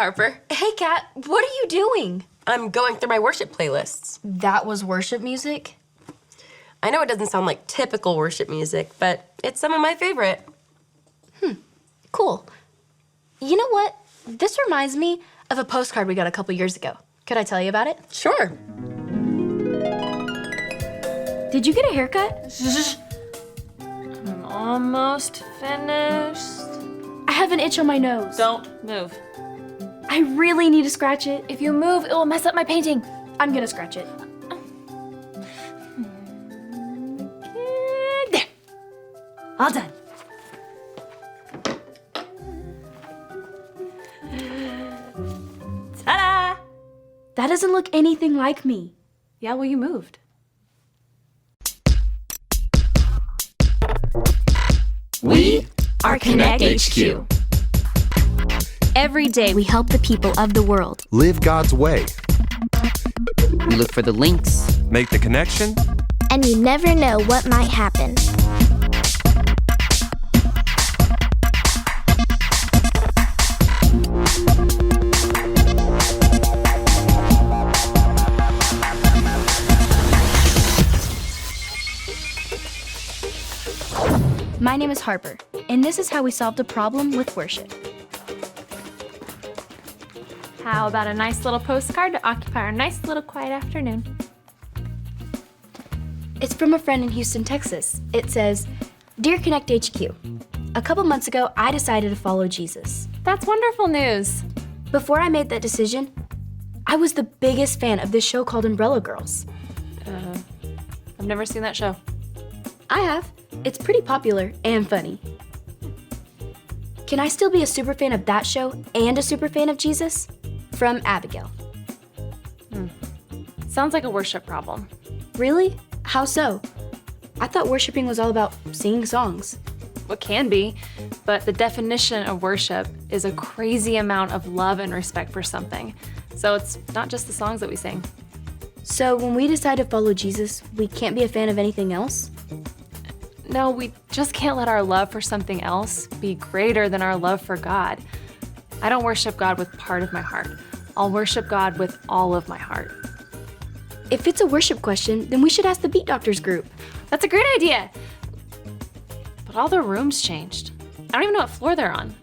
Harper. Hey, Kat, what are you doing? I'm going through my worship playlists. That was worship music? I know it doesn't sound like typical worship music, but it's some of my favorite. Cool. You know what? This reminds me of a postcard we got a couple years ago. Could I tell you about it? Sure. Did you get a haircut? I'm almost finished. I have an itch on my nose. Don't move. I really need to scratch it. If you move, it will mess up my painting. I'm gonna scratch it. There. All done. Ta-da! That doesn't look anything like me. Yeah, well, you moved. We are Connect HQ. Every day we help the people of the world. Live God's way. We look for the links. Make the connection. And you never know what might happen. My name is Harper, and this is how we solved a problem with worship. How about a nice little postcard to occupy our nice little quiet afternoon? It's from a friend in Houston, Texas. It says, Dear Connect HQ, a couple months ago, I decided to follow Jesus. That's wonderful news. Before I made that decision, I was the biggest fan of this show called Umbrella Girls. I've never seen that show. I have. It's pretty popular and funny. Can I still be a super fan of that show and a super fan of Jesus? From Abigail. Sounds like a worship problem. Really? How so? I thought worshiping was all about singing songs. What can be, but the definition of worship is a crazy amount of love and respect for something. So it's not just the songs that we sing. So when we decide to follow Jesus, we can't be a fan of anything else? No, we just can't let our love for something else be greater than our love for God. I don't worship God with part of my heart. I'll worship God with all of my heart. If it's a worship question, then we should ask the Beat Doctors group. That's a great idea. But all the rooms changed. I don't even know what floor they're on.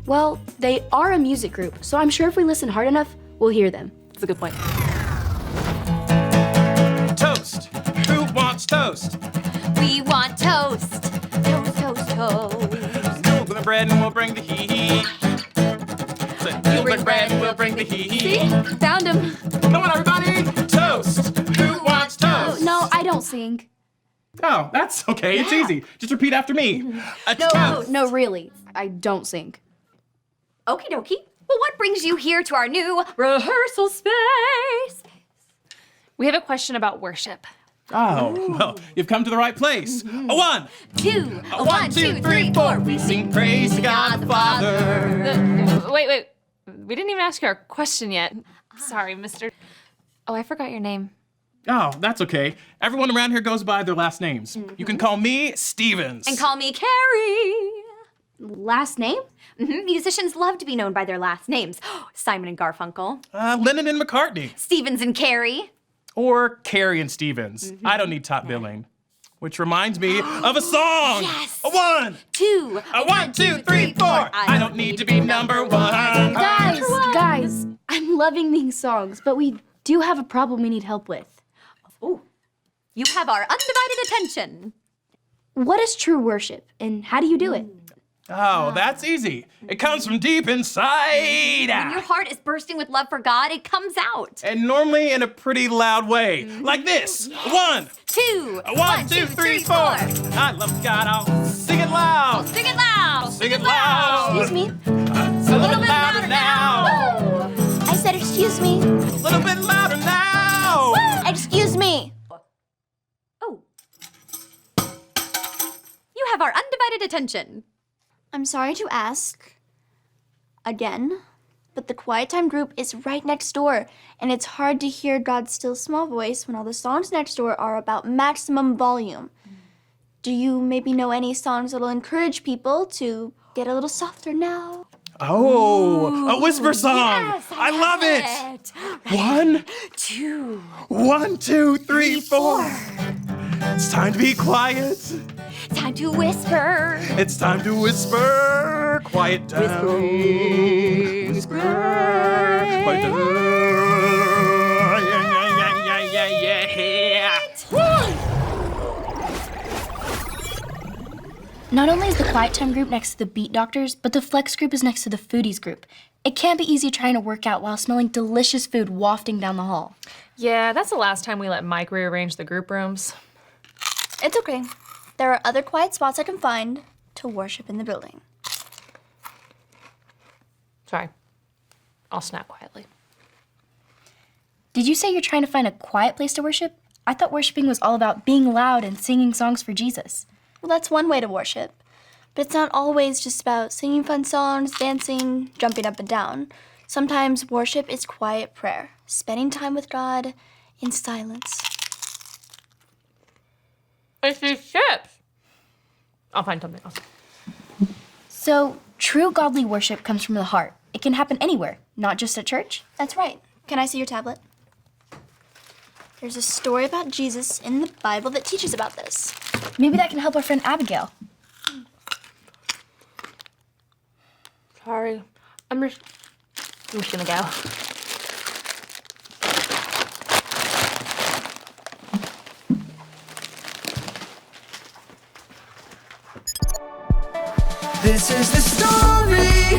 Well, they are a music group, so I'm sure if we listen hard enough, we'll hear them. That's a good point. Toast. Who wants toast? We want toast. Toast, toast, toast. You'll bring the bread and we'll bring the heat. You'll bring bread and we'll bring the heat. Found him. Come on, everybody. Toast. Who wants toast? No, I don't sing. Oh, that's okay. It's easy. Just repeat after me. A No, toast. no, really. I don't sing. Okie dokie. Well, what brings you here to our new rehearsal space? We have a question about worship. Oh, well, you've come to the right place. A one. Two. A one, two, three, four. We sing praise to God the Father. Wait. We didn't even ask you our question yet. Sorry, mister. Oh, I forgot your name. Oh, that's okay. Everyone around here goes by their last names. You can call me Stevens. And call me Carrie. Last name? Musicians love to be known by their last names. Simon and Garfunkel. Lennon and McCartney. Stevens and Carrie. Or Carrie and Stevens. I don't need top billing. Which reminds me of a song. Yes. A one. Two. A one, two, three, four. I don't need to be number one. Guys, I'm loving these songs, but we do have a problem we need help with. Ooh. You have our undivided attention. What is true worship, and how do you do it? Oh, that's easy. It comes from deep inside. When your heart is bursting with love for God, it comes out. And normally in a pretty loud way. Like this. One. Two. A one, two, three, four. I love God. I'll sing it loud. Sing it loud. Sing it loud. Excuse me? A little bit louder now. I said, excuse me. A little bit louder now. Excuse me. Oh. You have our undivided attention. I'm sorry to ask again, but the Quiet Time group is right next door, and it's hard to hear God's still small voice when all the songs next door are about maximum volume. Do you maybe know any songs that'll encourage people to get a little softer now? Oh, a whisper song. Yes, I love it. Ready? 1, 2, 3, 4. It's time to be quiet. Time to whisper. It's time to whisper. Quiet down. Whisper. Quiet down. Yeah. Not only is the Quiet Time group next to the Beat Doctors, but the Flex group is next to the Foodies group. It can't be easy trying to work out while smelling delicious food wafting down the hall. Yeah, that's the last time we let Mike rearrange the group rooms. It's okay. There are other quiet spots I can find to worship in the building. Sorry. I'll snap quietly. Did you say you're trying to find a quiet place to worship? I thought worshiping was all about being loud and singing songs for Jesus. Well, that's one way to worship. But it's not always just about singing fun songs, dancing, jumping up and down. Sometimes worship is quiet prayer, spending time with God in silence. It's these chips. I'll find something else. So, true godly worship comes from the heart. It can happen anywhere, not just at church. That's right. Can I see your tablet? There's a story about Jesus in the Bible that teaches about this. Maybe that can help our friend Abigail. Sorry. I'm just gonna go. This is the story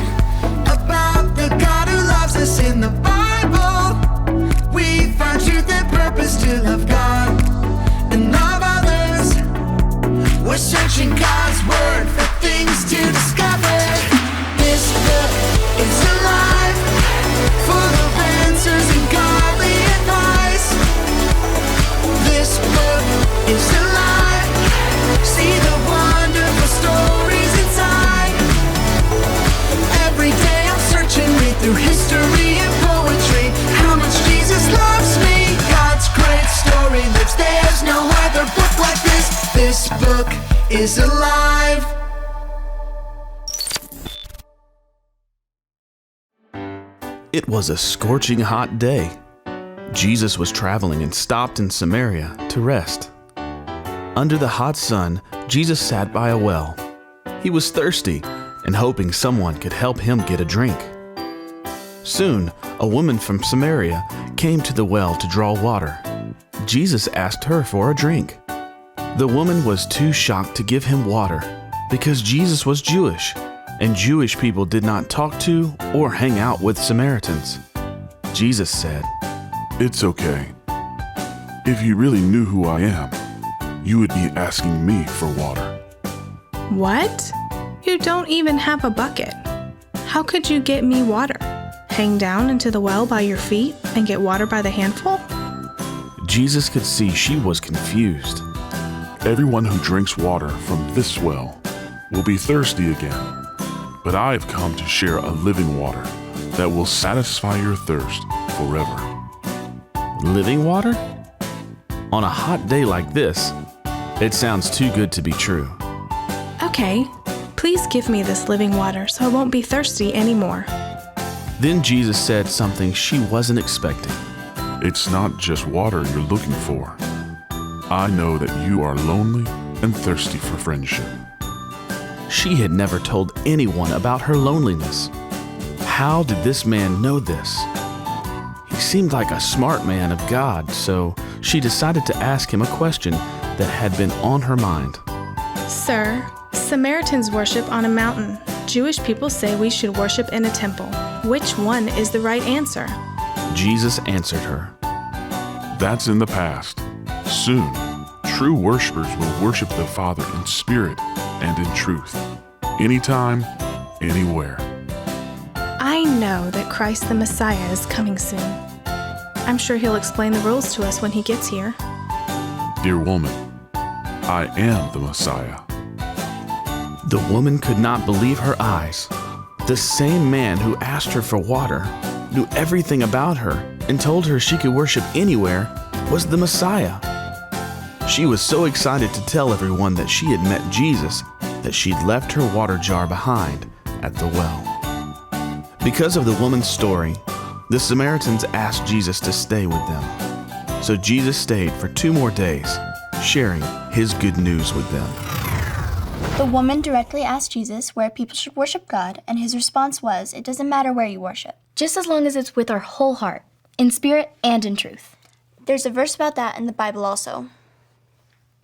about the God who loves us in the Bible. We find truth and purpose to love God and love others. We're searching God's word for things to discover. This book is alive, full of answers and godly advice. This book is alive. See the wonderful stories inside. Every day I'm searching, read through history and poetry. How much Jesus loves me. God's great story lives. There's no other book like this. This book is alive. It was a scorching hot day. Jesus was traveling and stopped in Samaria to rest. Under the hot sun, Jesus sat by a well. He was thirsty and hoping someone could help him get a drink. Soon, a woman from Samaria came to the well to draw water. Jesus asked her for a drink. The woman was too shocked to give him water because Jesus was Jewish, and Jewish people did not talk to or hang out with Samaritans. Jesus said, "It's okay. If you really knew who I am, you would be asking me for water." What? You don't even have a bucket. How could you get me water? Hang down into the well by your feet and get water by the handful? Jesus could see she was confused. Everyone who drinks water from this well will be thirsty again, but I have come to share a living water that will satisfy your thirst forever. Living water? On a hot day like this, it sounds too good to be true. Okay, please give me this living water so I won't be thirsty anymore. Then Jesus said something she wasn't expecting. It's not just water you're looking for. I know that you are lonely and thirsty for friendship. She had never told anyone about her loneliness. How did this man know this? He seemed like a smart man of God, so she decided to ask him a question that had been on her mind. Sir, Samaritans worship on a mountain. Jewish people say we should worship in a temple. Which one is the right answer? Jesus answered her, That's in the past. Soon, true worshipers will worship the Father in spirit and in truth. Anytime, anywhere. I know that Christ the Messiah is coming soon. I'm sure he'll explain the rules to us when he gets here. Dear woman, I am the Messiah. The woman could not believe her eyes. The same man who asked her for water, knew everything about her, and told her she could worship anywhere, was the Messiah. She was so excited to tell everyone that she had met Jesus that she'd left her water jar behind at the well. Because of the woman's story, the Samaritans asked Jesus to stay with them. So Jesus stayed for 2 more days, sharing his good news with them. The woman directly asked Jesus where people should worship God, and his response was, it doesn't matter where you worship. Just as long as it's with our whole heart, in spirit and in truth. There's a verse about that in the Bible also.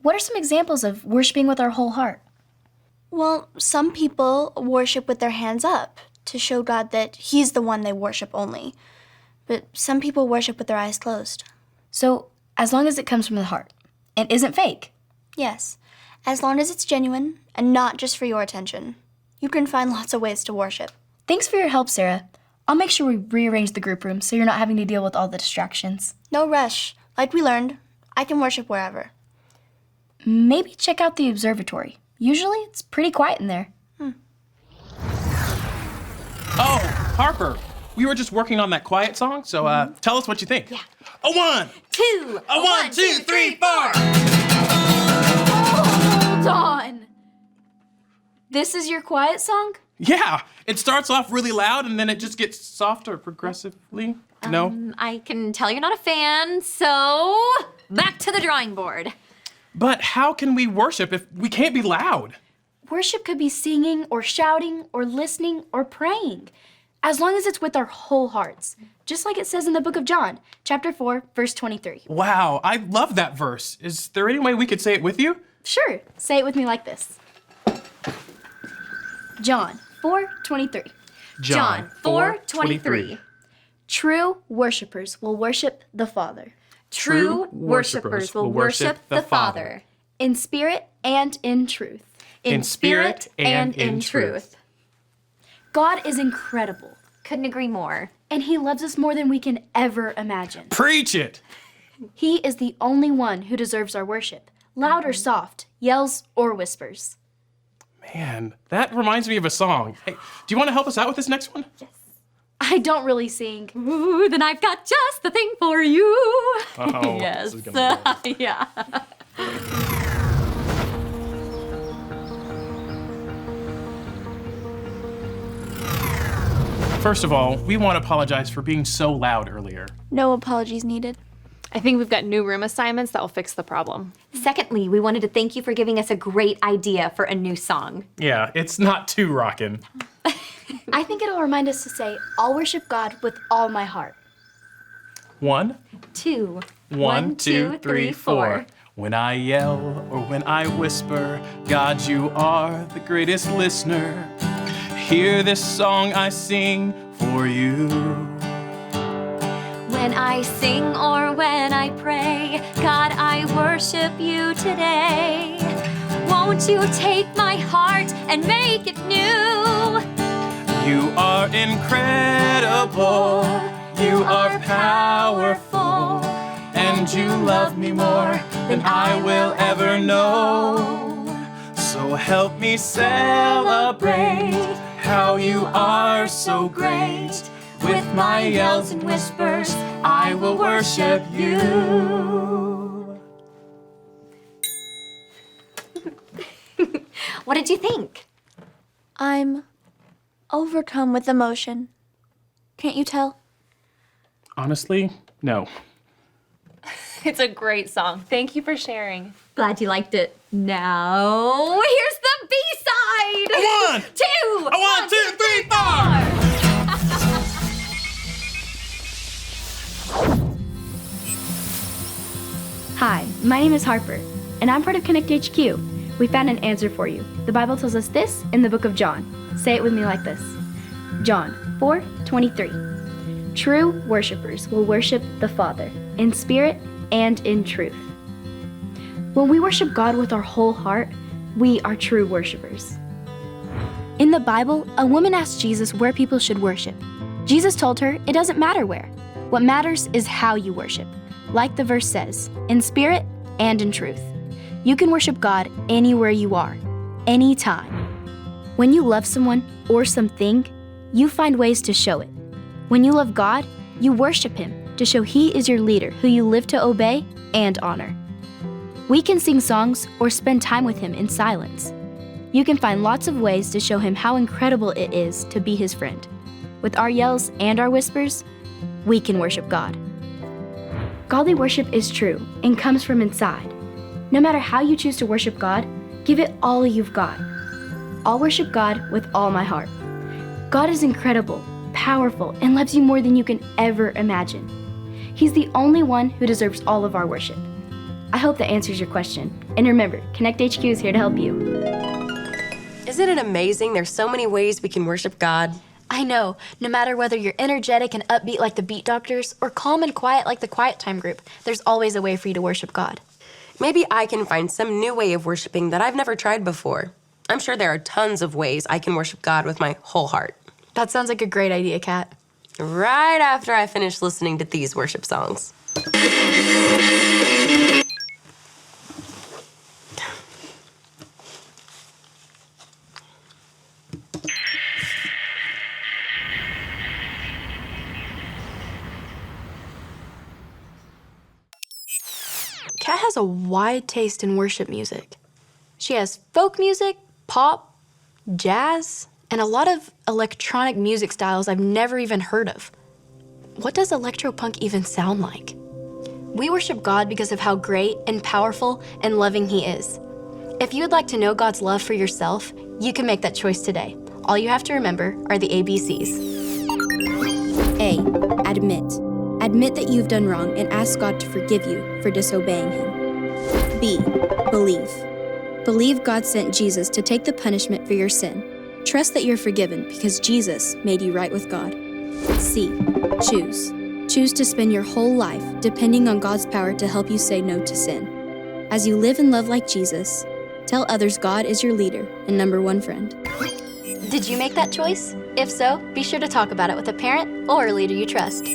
What are some examples of worshiping with our whole heart? Well, some people worship with their hands up to show God that he's the one they worship only. But some people worship with their eyes closed. So, as long as it comes from the heart and isn't fake. Yes, as long as it's genuine and not just for your attention. You can find lots of ways to worship. Thanks for your help, Sarah. I'll make sure we rearrange the group room so you're not having to deal with all the distractions. No rush. Like we learned, I can worship wherever. Maybe check out the observatory. Usually it's pretty quiet in there. Oh, Harper, we were just working on that quiet song, so tell us what you think. Yeah. A 1, 2, a 1, 2, 3, 4. Hold on. This is your quiet song? Yeah, it starts off really loud and then it just gets softer progressively. No? I can tell you're not a fan, so back to the drawing board. But how can we worship if we can't be loud? Worship could be singing or shouting or listening or praying, as long as it's with our whole hearts, just like it says in the book of John, chapter 4, verse 23. Wow, I love that verse. Is there any way we could say it with you? Sure, say it with me like this. John 4:23. John 4:23. True worshipers will worship the Father True worshipers will worship the Father in spirit and in truth. In spirit and in truth. God is incredible, Couldn't agree more. and he loves us more than we can ever imagine. Preach it! He is the only one who deserves our worship, loud or soft, yells or whispers. Man, that reminds me of a song. Hey, do you want to help us out with this next one? I don't really sing. Ooh, then I've got just the thing for you. Oh, Yes. this is gonna be good. Yeah. First of all, we want to apologize for being so loud earlier. No apologies needed. I think we've got new room assignments that will fix the problem. Secondly, we wanted to thank you for giving us a great idea for a new song. Yeah, it's not too rockin'. I think it'll remind us to say, I'll worship God with all my heart. 1, 2, 1, 2, 3, 4. When I yell or when I whisper, God, you are the greatest listener. Hear this song I sing for you. When I sing or when I pray, God, I worship you today. Won't you take my heart and make it new? You are incredible, you are powerful, and you love me more than I will ever know. So help me celebrate how you are so great. With my yells and whispers, I will worship you. What did you think? I'm overcome with emotion. Can't you tell? Honestly, no. It's a great song. Thank you for sharing. Glad you liked it. Now, here's the B-side! A 1, 2, a 1, 2, 3, 4. Hi, my name is Harper, and I'm part of Connect HQ. We found an answer for you. The Bible tells us this in the book of John. Say it with me like this. John 4:23. True worshipers will worship the Father in spirit and in truth. When we worship God with our whole heart, we are true worshipers. In the Bible, a woman asked Jesus where people should worship. Jesus told her it doesn't matter where. What matters is how you worship. Like the verse says, in spirit and in truth. You can worship God anywhere you are, anytime. When you love someone or something, you find ways to show it. When you love God, you worship Him to show He is your leader who you live to obey and honor. We can sing songs or spend time with Him in silence. You can find lots of ways to show Him how incredible it is to be His friend. with our yells and our whispers, we can worship God. Godly worship is true and comes from inside. No matter how you choose to worship God, give it all you've got. I'll worship God with all my heart. God is incredible, powerful, and loves you more than you can ever imagine. He's the only one who deserves all of our worship. I hope that answers your question. And remember, Connect HQ is here to help you. Isn't it amazing? There's so many ways we can worship God. I know, no matter whether you're energetic and upbeat like the Beat Doctors or calm and quiet like the Quiet Time Group, there's always a way for you to worship God. Maybe I can find some new way of worshiping that I've never tried before. I'm sure there are tons of ways I can worship God with my whole heart. That sounds like a great idea, Kat. Right after I finish listening to these worship songs. Kat has a wide taste in worship music. She has folk music, pop, jazz, and a lot of electronic music styles I've never even heard of. What does electropunk even sound like? We worship God because of how great and powerful and loving He is. If you would like to know God's love for yourself, you can make that choice today. All you have to remember are the ABCs. A. Admit. Admit that you've done wrong and ask God to forgive you for disobeying Him. B. Believe. Believe God sent Jesus to take the punishment for your sin. Trust that you're forgiven because Jesus made you right with God. C. Choose. Choose to spend your whole life depending on God's power to help you say no to sin. As you live and love like Jesus, tell others God is your leader and number one friend. Did you make that choice? If so, be sure to talk about it with a parent or a leader you trust.